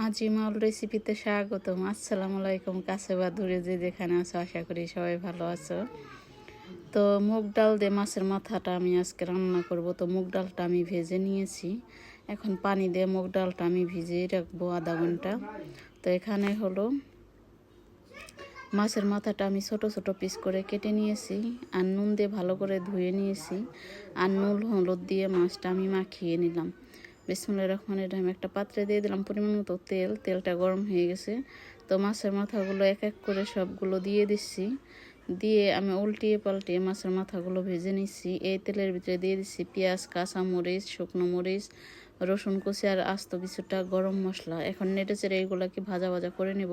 আজিমাল রেসিপিতে স্বাগতম। আসসালামু আলাইকুম। কাছে বা দূরে যে যেখানে আছো, আশা করি সবাই ভালো আছো। তো মুগ ডাল দিয়ে মাছের মাথাটা আমি আজকে রান্না করব। তো মুগ ডালটা আমি ভেজে নিয়েছি, এখন পানি দিয়ে মুগ ডালটা আমি ভিজিয়ে রাখবো আধা ঘন্টা। তো এখানে হলো মাছের মাথাটা আমি ছোট ছোট পিস করে কেটে নিয়েছি, আর নুন দিয়ে ভালো করে ধুয়ে নিয়েছি, আর নুন হলুদ দিয়ে মাছটা আমি মাখিয়ে নিলাম। বিসমিল্লাহির রহমানির রহিম। একটা পাত্রে দিয়ে দিলাম পরিমাণ মতো তেল। তেলটা গরম হয়ে গেছে, তো মাছের মাথাগুলো এক এক করে সবগুলো দিয়ে দিচ্ছি। দিয়ে আমি উল্টিয়ে পাল্টিয়ে মাছের মাথাগুলো ভেজে নিচ্ছি। এই তেলের ভিতরে দিয়ে দিচ্ছি পেঁয়াজ, কাঁচামরিচ, শুকনো মরিচ, রসুন কুচি আর আস্ত কিছুটা গরম মশলা। এখন নেড়ে চেড়ে এইগুলোকে ভাজা ভাজা করে নেব।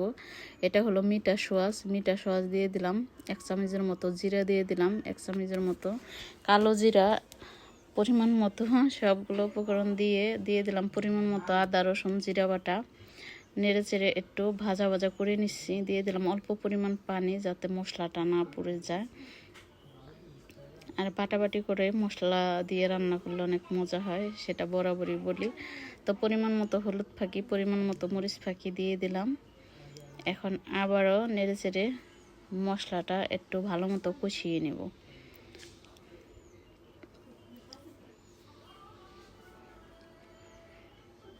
এটা হলো মিঠা সোয়াজ দিয়ে দিলাম 1 চামচের মতো, জিরা দিয়ে দিলাম 1 চামচের মতো, কালো জিরা পরিমাণ মতো, সবগুলো উপকরণ দিয়ে দিলাম পরিমাণ মতো আদা রসুন জিরা বাটা। নেড়ে চেড়ে একটু ভাজা ভাজা করে নিচ্ছি। দিয়ে দিলাম অল্প পরিমাণ পানি, যাতে মশলাটা না পুড়ে যায়। আর বাটাবাটি করে মশলা দিয়ে রান্না করলে অনেক মজা হয়, সেটা বরাবরই বলি। তো পরিমাণ মতো হলুদ ফাঁকি, পরিমাণ মতো মরিচ ফাঁকি দিয়ে দিলাম। এখন আবারও নেড়ে চেড়ে মশলাটা একটু ভালো মতো কষিয়ে নেব।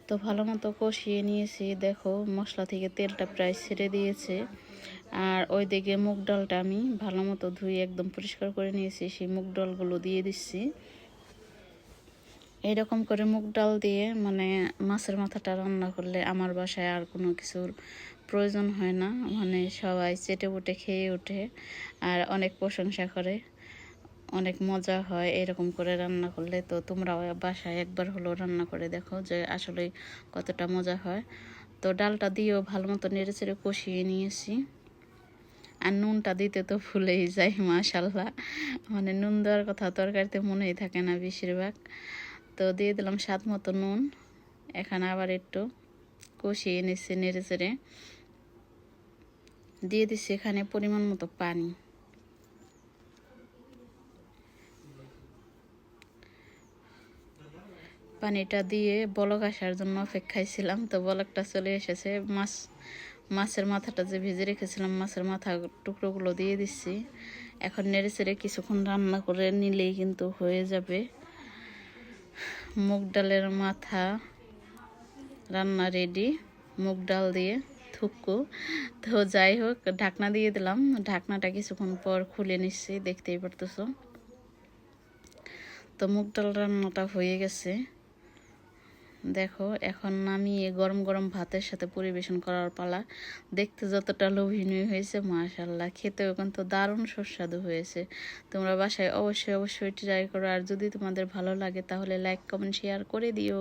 তো ভালো মতো কষিয়ে নিয়েছি। দেখো মশলা থেকে তেলটা প্রায় ছেড়ে দিয়েছে। আর ওই দিকে মুগ ডালটা আমি ভালো মতো ধুয়ে একদম পরিষ্কার করে নিয়েছি, সেই মুগ ডালগুলো দিয়ে দিচ্ছি। এইরকম করে মুগ ডাল দিয়ে মানে মাছের মাথাটা রান্না করলে আমার বাসায় আর কোনো কিছুর প্রয়োজন হয় না, মানে সবাই চেটে পুটে খেয়ে ওঠে আর অনেক প্রশংসা করে, অনেক মজা হয় এরকম করে রান্না করলে। তো তোমরাও বাসায় একবার হলো রান্না করে দেখো যে আসলে কতটা মজা হয়। তো ডালটা দিয়েও ভালো মতো নেড়ে চেড়ে কষিয়ে নিয়েছি। আর নুনটা দিতে তো ভুলেই যাই, মাশাল্লাহ, মানে নুন দেওয়ার কথা তরকারিতে মনেই থাকে না বেশিরভাগ। তো দিয়ে দিলাম স্বাদ মতো নুন। এখানে আবার একটু কষিয়ে নিচ্ছি নেড়ে চেড়ে। দিয়ে দিচ্ছি এখানে পরিমাণ মতো পানি। পানিটা দিয়ে বলক আসার জন্য অপেক্ষায় ছিলাম। তো বলকটা চলে এসেছে। মাছের মাথাটা যে ভেজে রেখেছিলাম, মাছের মাথা টুকরোগুলো দিয়ে দিচ্ছি। এখন নেড়ে চেড়ে কিছুক্ষণ রান্না করে নিলেই কিন্তু হয়ে যাবে মুগ ডালের মাথা রান্না রেডি, মুগ ডাল দিয়ে থুকু। তো যাই হোক, ঢাকনা দিয়ে দিলাম। ঢাকনাটা কিছুক্ষণ পর খুলে নিচ্ছি, দেখতেই পারতেছো। তো মুগ ডাল রান্নাটা হয়ে গেছে। দেখো এখন নামিয়ে গরম গরম ভাতের সাথে পরিবেশন করার পালা। দেখতে যতটা লোভনীয় হয়েছে, মাশাল্লাহ, খেতেও কিন্তু দারুণ সুস্বাদু হয়েছে। তোমরা বাসায় অবশ্যই ট্রাই করো। আর যদি তোমাদের ভালো লাগে তাহলে লাইক কমেন্ট শেয়ার করে দিও।